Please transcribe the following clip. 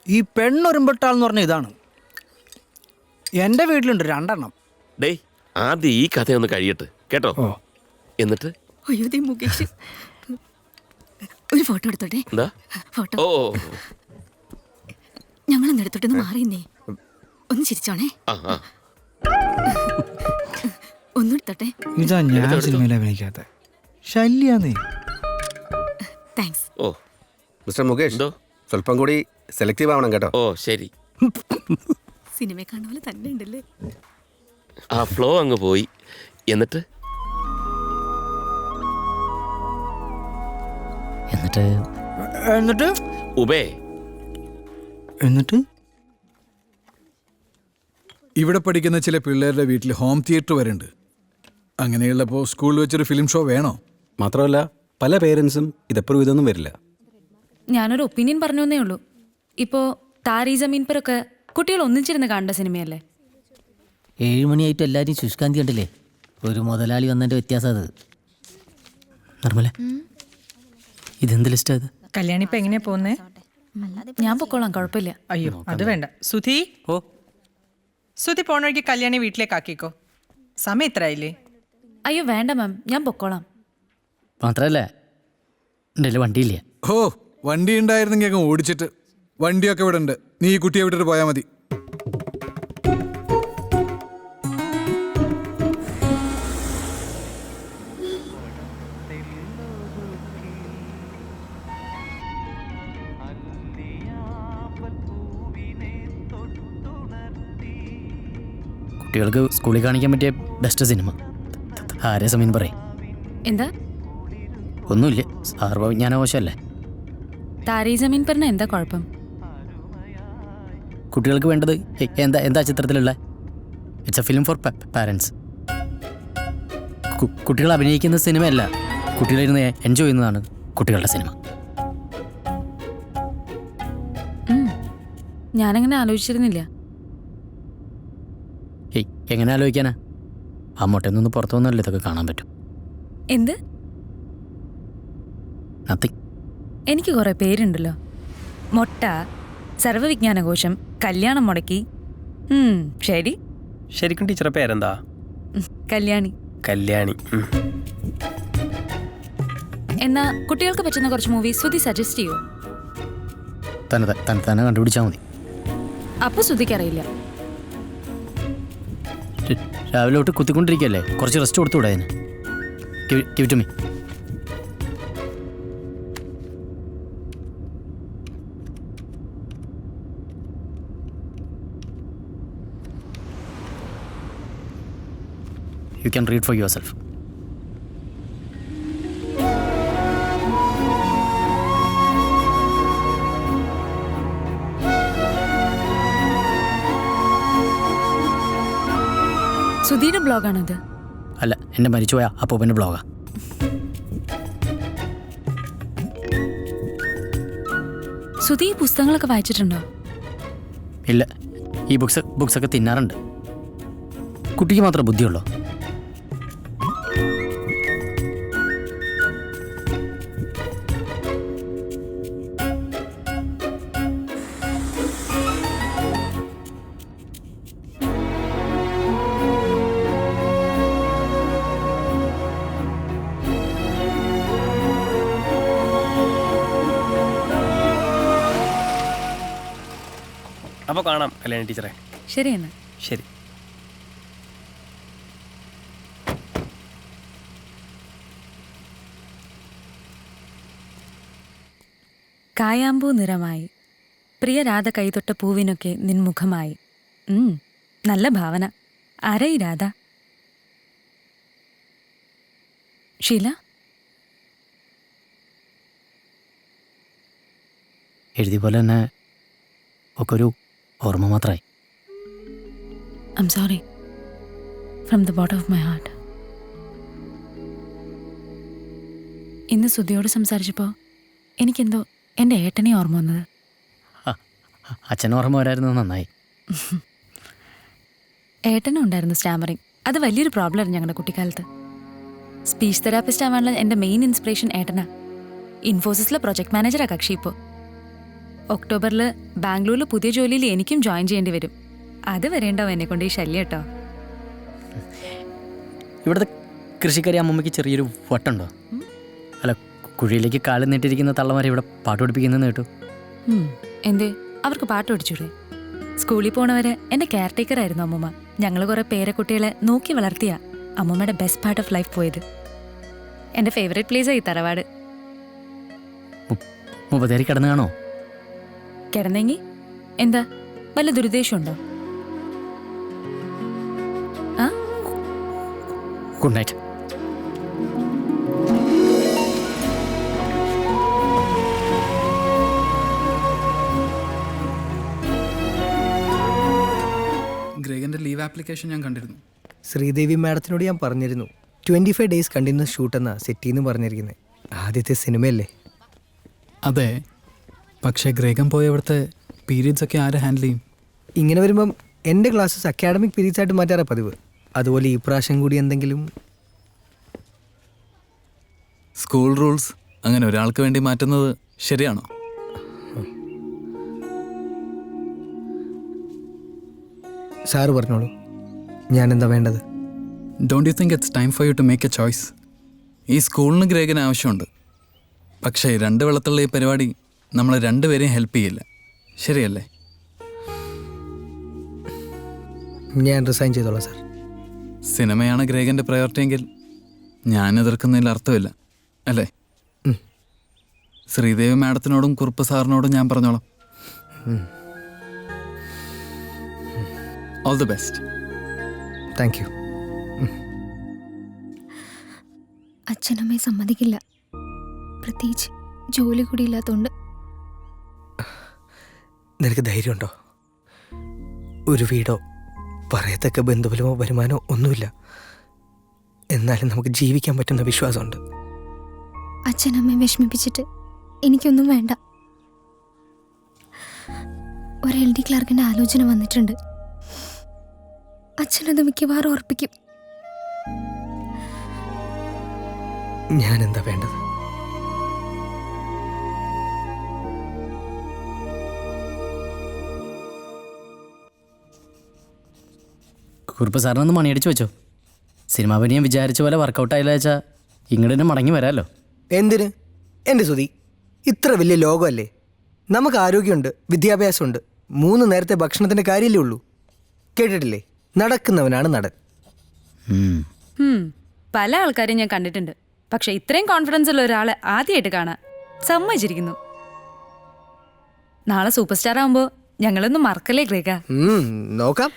ഈ പെണ്ണൊരുമ്പെട്ടാൾന്ന് പറഞ്ഞ ഇതാണ്. എൻ്റെ വീട്ടിലുണ്ട് 2 എണ്ണം. ഡേ ആദ്യം ഈ കഥയൊന്ന് കഴിയട്ടെ കേട്ടോ. ഓ എന്നിട്ട് അയ്യോ ദേ മുകേഷ്, ഒരു ഫോട്ടോ എടുത്തോട്ടെ. എന്താ? ഫോട്ടോ ഓ ഞങ്ങളൊന്ന് എടുത്തോട്ടൊന്ന് മാറിയെന്നേ. ഒന്ന് ചിരിച്ചോണേ. ആ ആ ഒന്നും എടുത്തോട്ടെ. ഇതാ ഞാൻ സിനിമയിൽ അഭിനയിക്കാത്ത ശല്യാന്നേ. താങ്ക്സ്. ഓ മിസ്റ്റർ മുകേഷ്, എന്തോ? സ്വല്പം കൂടി സെലക്റ്റീവ് ആവണം കേട്ടോ. ഓ ശരി. സിനിമയെ കാണുന്ന പോലെ തന്നെ ഉണ്ടല്ലേ. ആ ഫ്ലോ അങ്ങ് പോയി. എന്നിട്ട് എന്നിട്ട് എന്നിട്ട് ഉബേ എന്നിട്ട് ഇവിടെ പഠിക്കുന്ന ചില പിള്ളേരുടെ വീട്ടിൽ ഹോം തിയേറ്റർ വരെ ഉണ്ട്. അങ്ങനെയുള്ളപ്പോൾ സ്കൂളിൽ വെച്ചൊരു ഫിലിം ഷോ വേണോ? മാത്രമല്ല പല പേരൻസും ഇതെപ്പോഴും ഇതൊന്നും വരില്ല. ഞാനൊരു ഒപ്പീനിയൻ പറഞ്ഞേ ഉള്ളൂ. ഇപ്പോൾ താരി ജമീൻ പരൊക്കെ കുട്ടികൾ ഒന്നിച്ചിരുന്ന് കാണേണ്ട സിനിമയല്ലേ. 7 മണിയായിട്ട് എല്ലാവരും ശുഷ്കാന്തി കണ്ടില്ലേ? ഒരു മുതലാളി വന്നതിൻ്റെ വ്യത്യാസം അത്. നിർമ്മല, ഇതെന്ത് ലിസ്റ്റാ ഇത്? കല്യാണി ഇപ്പൊ എങ്ങനെയാ പോകുന്നേ? ഞാൻ പൊക്കോളാം, കുഴപ്പമില്ല. അയ്യോ അത് വേണ്ട. സുധി, ഓ സുധി പോണ വഴിക്ക് കല്യാണി വീട്ടിലേക്ക് ആക്കിക്കോ. സമയം ഇത്രയായില്ലേ? അയ്യോ വേണ്ട മാം, ഞാൻ പൊക്കോളാം. മാത്രമല്ല എൻ്റെ കയ്യിൽ വണ്ടിയില്ല. ഓ, വണ്ടി ഉണ്ടായിരുന്നെങ്കിൽ അങ്ങ് ഓടിച്ചിട്ട്. വണ്ടിയൊക്കെ ഇവിടെ ഉണ്ട്. നീ ഈ കുട്ടിയെ വിട്ടിട്ട് പോയാൽ മതി. കുട്ടികൾക്ക് സ്കൂളിൽ കാണിക്കാൻ പറ്റിയ ബെസ്റ്റ് സിനിമ ആരെ സമയം പറയും. എന്താ? ഒന്നുമില്ല, സാർവവിജ്ഞാനകോശമല്ലേ. താരി ജമീൻ പറിന് എന്താ കുഴപ്പം? കുട്ടികൾക്ക് വേണ്ടത് എന്താ ചിത്രത്തിലുള്ള it's a film for parents. കുട്ടികൾ അഭിനയിക്കുന്ന സിനിമയല്ല, കുട്ടികളിരുന്ന് എൻജോയ് ചെയ്യുന്നതാണ് കുട്ടികളുടെ സിനിമ. ഞാനങ്ങനെ ആലോചിച്ചിരുന്നില്ല. എങ്ങനെ ആലോചിക്കാനാ? ആ മുട്ടയിൽ നിന്ന് പുറത്തു വന്നല്ലേ ഇതൊക്കെ കാണാൻ പറ്റും. എന്ത്? നത്തിങ്. എനിക്ക് കുറേ പേരുണ്ടല്ലോ. മൊട്ട, സർവ്വവിജ്ഞാനകോശം, കല്യാണം മുടക്കി. ശരി. ശരിക്കും ടീച്ചറെ പേരെന്താ? കല്യാണി. കല്യാണി. എന്നാ കുട്ടികൾക്ക് പറ്റുന്ന കുറച്ച് മൂവി സുധി സജസ്റ്റ് ചെയ്യോ? തന്നെ കണ്ടുപിടിച്ചാൽ മതി. അപ്പോൾ സുധിക്കറിയില്ല. രാവിലെ തൊട്ട് കുത്തിക്കൊണ്ടിരിക്കുകയല്ലേ, കുറച്ച് റെസ്റ്റ് കൊടുത്തുകൂടെ അതിന്? Give it to me. You can read for yourself. സുധിയുടെ ബ്ലോഗാണത്? അല്ല, എൻ്റെ മരിച്ചുപോയ അപ്പൂപ്പൻ്റെ ബ്ലോഗാ. സുധി ഈ പുസ്തകങ്ങളൊക്കെ വായിച്ചിട്ടുണ്ടോ? ഇല്ല, ഈ ബുക്സൊക്കെ തിന്നാറുണ്ട്. കുട്ടിക്ക് മാത്രം ബുദ്ധിയുള്ളൂ. അപ്പോൾ കാണാം കല്യാണി ടീച്ചറെ. ശരി എന്നാ. ശരി. കായാമ്പൂ നിറമായി പ്രിയ രാധ കൈതൊട്ട പൂവിനൊക്കെ നിൻമുഖമായി. നല്ല ഭാവന. ആരായി രാധ? ഷീല? എഴുതിയ പോലെ തന്നെ ഒക്കെ ഒരു ഓർമ്മ മാത്രമായി. I'm sorry. From the bottom of my heart. ഇന്ന് സുധിയോട് സംസാരിച്ചപ്പോൾ എനിക്കെന്തോ എൻ്റെ ഏട്ടനെ ഓർമ്മ വന്നത്. അച്ഛൻ ഓർമ്മ വരായിരുന്നു, നന്നായി. ഏട്ടനും ഉണ്ടായിരുന്നു സ്റ്റാമറിങ്. അത് വലിയൊരു പ്രോബ്ലമായിരുന്നു ഞങ്ങളുടെ കുട്ടിക്കാലത്ത്. സ്പീച്ച് തെറാപ്പിസ്റ്റ് ആവാനുള്ള എൻ്റെ മെയിൻ ഇൻസ്പിറേഷൻ ഏട്ടനാ. ഇൻഫോസിസിലെ പ്രൊജക്ട് മാനേജറാ കക്ഷി ഇപ്പോൾ. ഒക്ടോബറിൽ ബാംഗ്ലൂരിൽ പുതിയ ജോലിയിൽ എനിക്കും ജോയിൻ ചെയ്യേണ്ടി വരും. അത് വരേണ്ടാവും എന്നെ കൊണ്ട് ഈ ശല്യം കേട്ടോ. ഇവിടുത്തെ കൃഷിക്കാരി അമ്മമ്മയ്ക്ക് ചെറിയൊരു വട്ടുണ്ടോ? അല്ല, കുഴിയിലേക്ക് കാല് നീട്ടിരിക്കുന്ന തള്ളമാരെ ഇവിടെ പാട്ട് പഠിപ്പിക്കുന്നതെന്ന് കേട്ടു. എന്തേ, അവർക്ക് പാട്ട് പഠിച്ചൂടെ? സ്കൂളിൽ പോണവരെ എൻ്റെ കെയർ ടേക്കർ ആയിരുന്നു അമ്മൂമ്മ. ഞങ്ങൾ കുറേ പേരക്കുട്ടികളെ നോക്കി വളർത്തിയ അമ്മൂമ്മയുടെ ബെസ്റ്റ് പാർട്ട് ഓഫ് ലൈഫ് പോയത്. എൻ്റെ ഫേവറേറ്റ് പ്ലേസായി തറവാട്. മുപ്പത്തേരി കിടന്നു കാണോ? കിടന്നെങ്കി എന്താ വല്ല ദുരുദ്ദേശമുണ്ടോ? ആ, ഗുഡ് നൈറ്റ്. ഗ്രേഗന്റെ ലീവ് ആപ്ലിക്കേഷൻ ഞാൻ കണ്ടിരുന്നു. ശ്രീദേവി മാഡത്തിനോട് ഞാൻ പറഞ്ഞിരുന്നു 25 ഡേയ്സ് കണ്ടിന്യൂസ് ഷൂട്ട് എന്നാ സെറ്റിന്ന് പറഞ്ഞിരിക്കുന്നത്. ആദ്യത്തെ സിനിമയല്ലേ? അതെ, പക്ഷേ ഗ്രേഗൻ പോയ അവിടുത്തെ പീരീഡ്സ് ഒക്കെ ആര് ഹാൻഡിൽ ചെയ്യും? ഇങ്ങനെ വരുമ്പം എൻ്റെ ക്ലാസ്സസ് അക്കാഡമിക് പീരീഡ്സ് ആയിട്ട് മാറ്റാറാ പതിവ്. അതുപോലെ ഈ പ്രാവശ്യം കൂടി എന്തെങ്കിലും. സ്കൂൾ റൂൾസ് അങ്ങനെ ഒരാൾക്ക് വേണ്ടി മാറ്റുന്നത് ശരിയാണോ? സാറ് പറഞ്ഞോളൂ, ഞാൻ എന്താ വേണ്ടത്? Don't you think it's time for you to make a choice? ഈ സ്കൂളിന് ഗ്രേഗന് ആവശ്യമുണ്ട്, പക്ഷേ 2 വെള്ളത്തുള്ള ഈ പരിപാടി നമ്മൾ രണ്ടുപേരെയും ഹെൽപ്പ് ചെയ്യില്ല, ശരിയല്ലേ? ഞാൻ റിസൈൻ ചെയ്തോളാം സാർ. സിനിമയാണ് ഗ്രേഗൻ്റെ പ്രയോറിറ്റി എങ്കിൽ ഞാൻ എതിർക്കുന്നതിൽ അർത്ഥമില്ല, അല്ലേ? ശ്രീദേവി മാഡത്തിനോടും കുറുപ്പ് സാറിനോടും ഞാൻ പറഞ്ഞോളാം. All the best. Thank you. അച്ഛനമ്മയെ സമ്മതിക്കില്ല, പ്രത്യേകിച്ച് ജോലി കൂടി ഇല്ലാത്തതുകൊണ്ട്. നിനക്ക് ധൈര്യമുണ്ടോ? ഒരു വീടോ പറയത്തക്ക ബന്ധുബലമോ വരുമാനമോ ഒന്നുമില്ല, എന്നാലും നമുക്ക് ജീവിക്കാൻ പറ്റുന്ന വിശ്വാസമുണ്ട്. അച്ഛനമ്മയെ വിഷമിപ്പിച്ചിട്ട് എനിക്കൊന്നും വേണ്ട. ഒരു LD ക്ലർക്കിൻ്റെ ആലോചന വന്നിട്ടുണ്ട്. അച്ഛനത് മിക്കവാറും ഉറപ്പിക്കും. ഞാൻ എന്താ വേണ്ടത്? കുറുപ്പ് സാറിനൊന്ന് മണിയടിച്ച് വെച്ചോ. സിനിമാ പനിയും വിചാരിച്ച പോലെ വർക്കൗട്ട് ആയില്ല വെച്ചാൽ ഇങ്ങോട്ട് തന്നെ മടങ്ങി വരാമല്ലോ. എന്തിന്? എൻ്റെ സുധി, ഇത്ര വലിയ ലോകമല്ലേ? നമുക്ക് ആരോഗ്യമുണ്ട്, വിദ്യാഭ്യാസമുണ്ട്, 3 നേരത്തെ ഭക്ഷണത്തിൻ്റെ കാര്യമല്ലേ ഉള്ളൂ. കേട്ടിട്ടില്ലേ, നടക്കുന്നവനാണ് നടൻ. പല ആൾക്കാരെയും ഞാൻ കണ്ടിട്ടുണ്ട്, പക്ഷെ ഇത്രയും കോൺഫിഡൻസ് ഉള്ള ഒരാളെ ആദ്യമായിട്ട് കാണാൻ സമ്മതിച്ചിരിക്കുന്നു. നാളെ സൂപ്പർ സ്റ്റാർ ആകുമ്പോൾ ഞങ്ങളൊന്നും മറക്കല്ലേ ഗ്രേഗ? നോക്കാം.